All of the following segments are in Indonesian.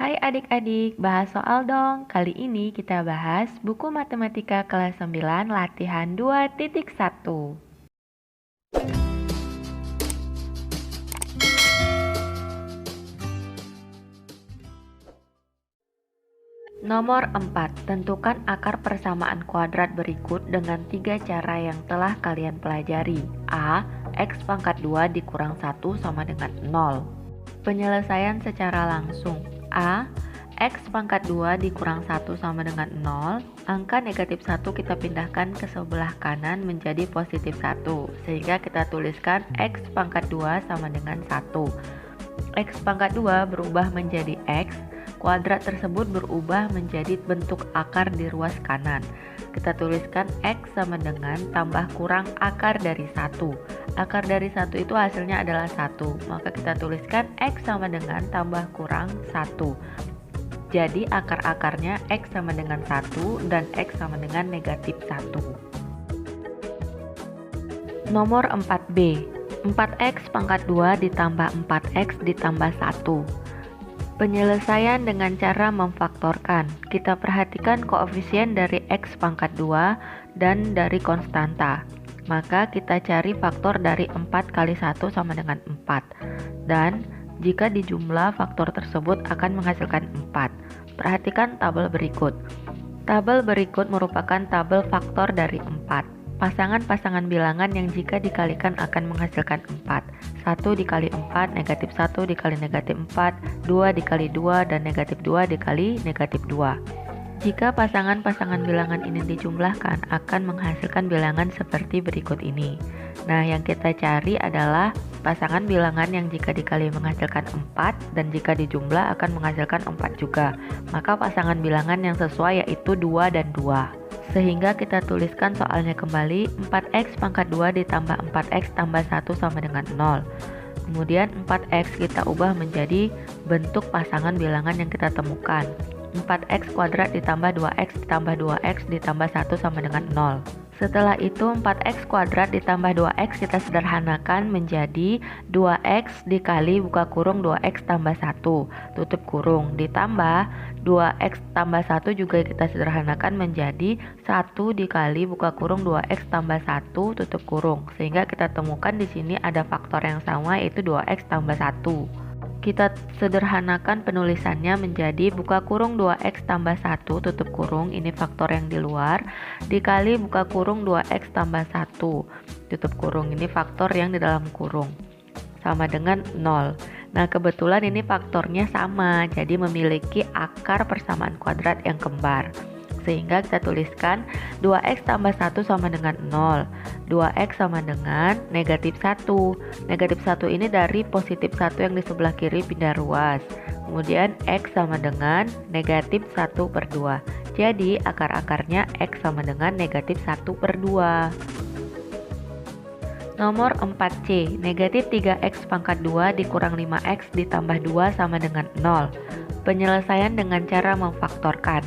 Hai adik-adik, bahas soal dong. Kali ini kita bahas buku matematika kelas 9 latihan 2.1. Nomor 4. Tentukan akar persamaan kuadrat berikut dengan 3 cara yang telah kalian pelajari. A. X pangkat 2 dikurang 1 sama dengan 0. Penyelesaian secara langsung. A. X pangkat 2 dikurang 1 sama dengan 0. Angka negatif 1 kita pindahkan ke sebelah kanan menjadi positif 1, sehingga kita tuliskan X pangkat 2 sama dengan 1. X pangkat 2 berubah menjadi X. Kuadrat tersebut berubah menjadi bentuk akar di ruas kanan. Kita tuliskan X sama dengan tambah kurang akar dari 1. Akar dari 1 itu hasilnya adalah 1. Maka kita tuliskan X sama dengan tambah kurang 1. Jadi akar-akarnya X sama dengan 1 dan X sama dengan negatif 1. Nomor 4B. 4X pangkat 2 ditambah 4X ditambah 1. Penyelesaian dengan cara memfaktorkan. Kita perhatikan koefisien dari X pangkat 2 dan dari konstanta. Maka kita cari faktor dari 4 kali 1 sama dengan 4. Dan jika dijumlah, faktor tersebut akan menghasilkan 4. Perhatikan tabel berikut. Tabel berikut merupakan tabel faktor dari 4. Pasangan-pasangan bilangan yang jika dikalikan akan menghasilkan 4. 1 dikali 4, negatif 1 dikali negatif 4, 2 dikali 2, dan negatif 2 dikali negatif 2. Jika pasangan-pasangan bilangan ini dijumlahkan akan menghasilkan bilangan seperti berikut ini. Nah, yang kita cari adalah pasangan bilangan yang jika dikali menghasilkan 4 dan jika dijumlah akan menghasilkan 4 juga. Maka pasangan bilangan yang sesuai yaitu 2 dan 2. Sehingga kita tuliskan soalnya kembali, 4X pangkat 2 ditambah 4X tambah 1 sama dengan 0. Kemudian 4X kita ubah menjadi bentuk pasangan bilangan yang kita temukan. 4X kuadrat ditambah 2X ditambah 2X ditambah 1 sama dengan 0. Setelah itu 4X kuadrat ditambah 2X kita sederhanakan menjadi 2X dikali buka kurung 2X tambah 1 tutup kurung ditambah 2X tambah 1 juga kita sederhanakan menjadi 1 dikali buka kurung 2X tambah 1 tutup kurung, sehingga kita temukan di sini ada faktor yang sama yaitu 2X tambah 1. Kita sederhanakan penulisannya menjadi buka kurung 2X tambah 1 tutup kurung, ini faktor yang di luar, dikali buka kurung 2X tambah 1 tutup kurung, ini faktor yang di dalam kurung, sama dengan 0. Nah, kebetulan ini faktornya sama, jadi memiliki akar persamaan kuadrat yang kembar. Sehingga kita tuliskan 2X tambah 1 sama dengan 0. 2X sama dengan negatif 1. Negatif 1 ini dari positif 1 yang di sebelah kiri pindah ruas. Kemudian X sama dengan negatif 1 per 2. Jadi akar-akarnya X sama dengan negatif 1 per 2. Nomor 4C, negatif 3X pangkat 2 dikurang 5X ditambah 2 sama dengan 0. Penyelesaian dengan cara memfaktorkan.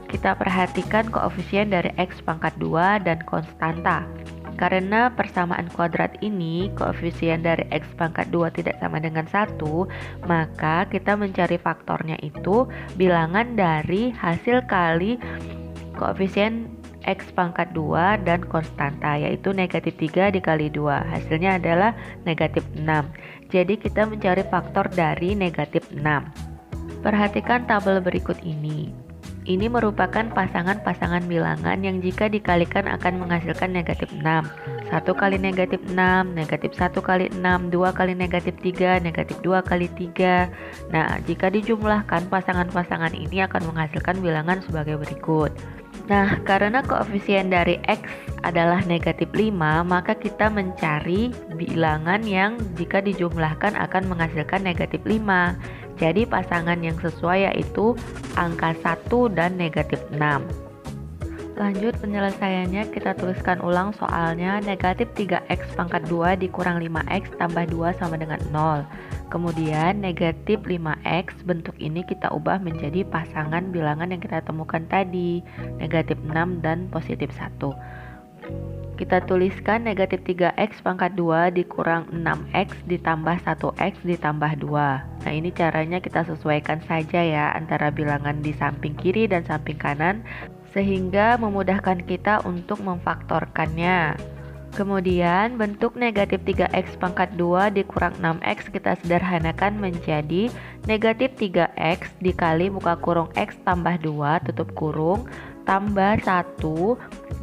Kita perhatikan koefisien dari X pangkat 2 dan konstanta. Karena persamaan kuadrat ini, koefisien dari X pangkat 2 tidak sama dengan 1, maka kita mencari faktornya itu bilangan dari hasil kali koefisien X pangkat 2 dan konstanta, yaitu negatif 3 dikali 2. Hasilnya adalah negatif 6. Jadi kita mencari faktor dari negatif 6. Perhatikan tabel berikut ini. Ini merupakan pasangan-pasangan bilangan yang jika dikalikan akan menghasilkan negatif 6. 1 kali negatif 6, negatif 1 kali 6, 2 kali negatif 3, negatif 2 kali 3. Nah, jika dijumlahkan pasangan-pasangan ini akan menghasilkan bilangan sebagai berikut. Nah, karena koefisien dari X adalah negatif 5, maka kita mencari bilangan yang jika dijumlahkan akan menghasilkan negatif 5. Jadi pasangan yang sesuai yaitu angka 1 dan negatif 6. Lanjut penyelesaiannya, kita tuliskan ulang soalnya. Negatif 3X pangkat 2 dikurang 5X tambah 2 sama dengan 0. Kemudian negatif 5X, bentuk ini kita ubah menjadi pasangan bilangan yang kita temukan tadi, negatif 6 dan positif 1. Kita tuliskan negatif 3x pangkat 2 dikurang 6x ditambah 1x ditambah 2. Nah, ini caranya kita sesuaikan saja ya antara bilangan di samping kiri dan samping kanan, sehingga memudahkan kita untuk memfaktorkannya. Kemudian bentuk negatif 3x pangkat 2 dikurang 6x kita sederhanakan menjadi negatif 3x dikali buka kurung x tambah 2 tutup kurung tambah 1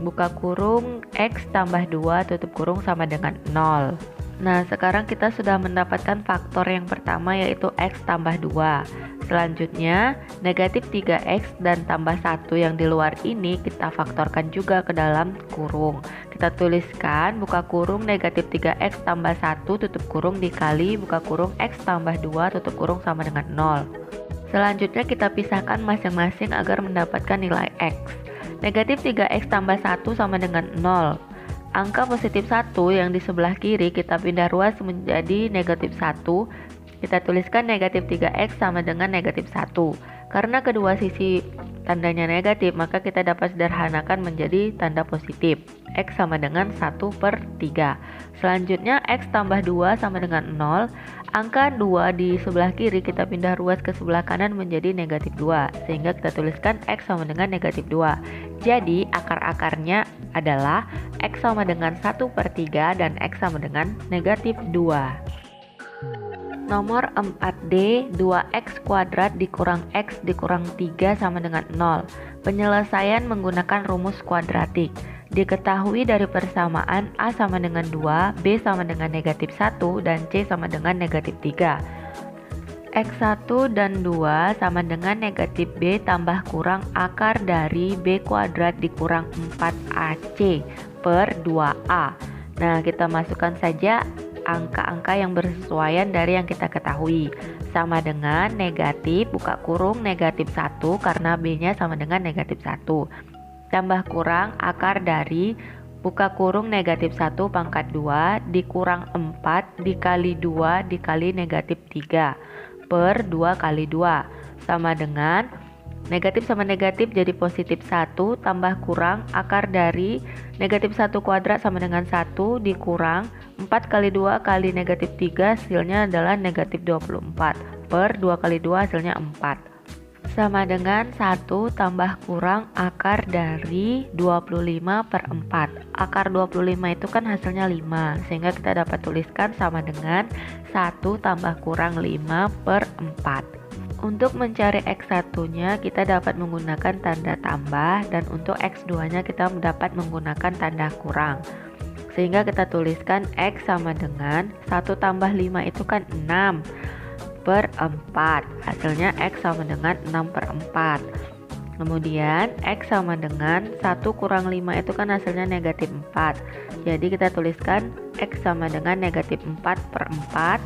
buka kurung x tambah 2 tutup kurung sama dengan 0. Nah, sekarang kita sudah mendapatkan faktor yang pertama yaitu x tambah 2. Selanjutnya, negatif 3x dan tambah 1 yang di luar ini kita faktorkan juga ke dalam kurung. Kita tuliskan buka kurung negatif 3x tambah 1 tutup kurung dikali buka kurung x tambah 2 tutup kurung sama dengan 0. Selanjutnya kita pisahkan masing-masing agar mendapatkan nilai x. Negatif 3x tambah 1 sama dengan 0. Angka positif 1 yang di sebelah kiri kita pindah ruas menjadi negatif 1. Kita tuliskan negatif 3x sama dengan negatif 1. Karena kedua sisi tandanya negatif, maka kita dapat sederhanakan menjadi tanda positif. X sama dengan 1/3. Selanjutnya x tambah 2 sama dengan 0. Angka 2 di sebelah kiri kita pindah ruas ke sebelah kanan menjadi negatif 2. Sehingga kita tuliskan x sama dengan negatif 2. Jadi akar-akarnya adalah x sama dengan 1/3 dan x sama dengan negatif 2. Nomor 4D, 2x kuadrat dikurang x dikurang 3 sama dengan 0. Penyelesaian menggunakan rumus kuadratik. Diketahui dari persamaan A sama dengan 2, B sama dengan negatif 1, dan C sama dengan negatif 3. X1 dan 2 sama dengan negatif B tambah kurang akar dari B kuadrat dikurang 4AC per 2A. Nah, kita masukkan saja angka-angka yang bersesuaian dari yang kita ketahui. Sama dengan negatif buka kurung negatif 1 karena B-nya sama dengan negatif 1. Tambah kurang akar dari buka kurung negatif 1 pangkat 2 dikurang 4 dikali 2 dikali negatif 3 per 2 kali 2. Sama dengan negatif sama negatif jadi positif 1 tambah kurang akar dari negatif 1 kuadrat sama dengan 1 dikurang 4 kali 2 kali negatif 3 hasilnya adalah negatif 24 per 2 kali 2 hasilnya 4. Sama dengan 1 tambah kurang akar dari 25/4. Akar 25 itu kan hasilnya 5, sehingga kita dapat tuliskan sama dengan 1 tambah kurang 5/4. Untuk mencari X1-nya kita dapat menggunakan tanda tambah, dan untuk X2-nya kita dapat menggunakan tanda kurang. Sehingga kita tuliskan X sama dengan 1 tambah 5 itu kan 6/4. Hasilnya X sama dengan 6/4. Kemudian X sama dengan 1 kurang 5 itu kan hasilnya negatif 4. Jadi kita tuliskan X sama dengan negatif 4/4.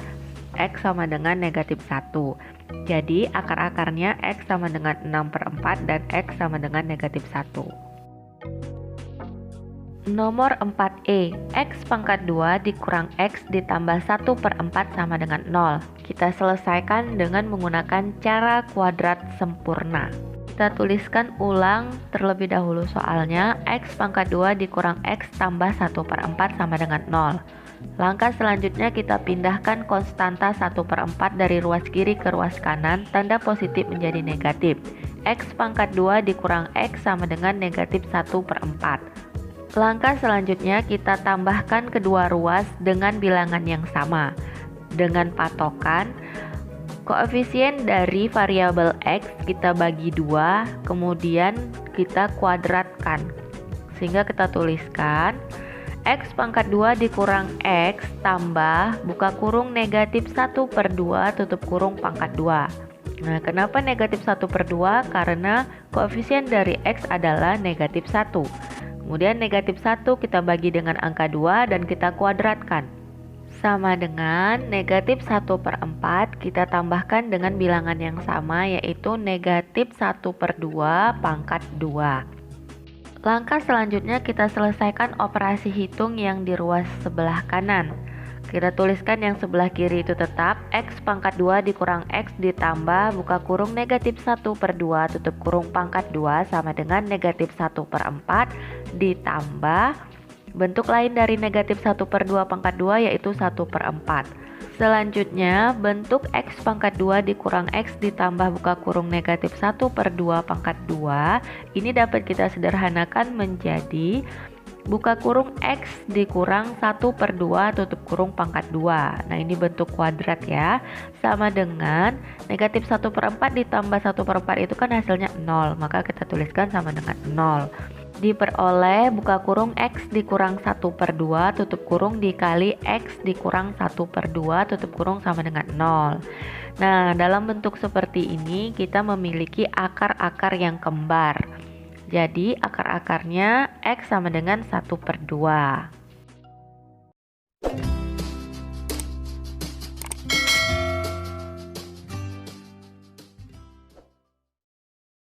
X sama dengan negatif 1. Jadi akar-akarnya X sama dengan 6/4 dan X sama dengan negatif 1. Nomor 4E, X pangkat 2 dikurang X ditambah 1/4 sama dengan 0. Kita selesaikan dengan menggunakan cara kuadrat sempurna. Kita tuliskan ulang terlebih dahulu soalnya. X pangkat 2 dikurang X tambah 1/4 sama dengan 0. Langkah selanjutnya kita pindahkan konstanta 1/4 dari ruas kiri ke ruas kanan, tanda positif menjadi negatif. X pangkat 2 dikurang X sama dengan negatif 1/4. Langkah selanjutnya kita tambahkan kedua ruas dengan bilangan yang sama. Dengan patokan, koefisien dari variabel X kita bagi 2, kemudian kita kuadratkan. Sehingga kita tuliskan X pangkat 2 dikurang X tambah buka kurung negatif 1/2 tutup kurung pangkat 2. Nah, kenapa negatif 1/2? Karena koefisien dari X adalah negatif 1. Kemudian negatif 1 kita bagi dengan angka 2 dan kita kuadratkan. Sama dengan negatif 1/4 kita tambahkan dengan bilangan yang sama yaitu negatif 1/2 pangkat 2. Langkah selanjutnya kita selesaikan operasi hitung yang di ruas sebelah kanan. Kita tuliskan yang sebelah kiri itu tetap X pangkat 2 dikurang X ditambah buka kurung negatif 1/2 tutup kurung pangkat 2 sama dengan negatif 1/4 ditambah Bentuk lain dari negatif 1/2 pangkat 2 yaitu 1/4. Selanjutnya, bentuk X pangkat 2 dikurang X ditambah buka kurung negatif 1/2 pangkat 2 ini dapat kita sederhanakan menjadi buka kurung X dikurang 1/2 tutup kurung pangkat 2. Nah, ini bentuk kuadrat ya. Sama dengan negatif 1/4 ditambah 1/4 itu kan hasilnya 0. Maka kita tuliskan sama dengan 0. Diperoleh buka kurung X dikurang 1/2 tutup kurung dikali X dikurang 1/2 tutup kurung sama dengan 0. Nah, dalam bentuk seperti ini kita memiliki akar-akar yang kembar. Jadi akar-akarnya X sama dengan 1/2.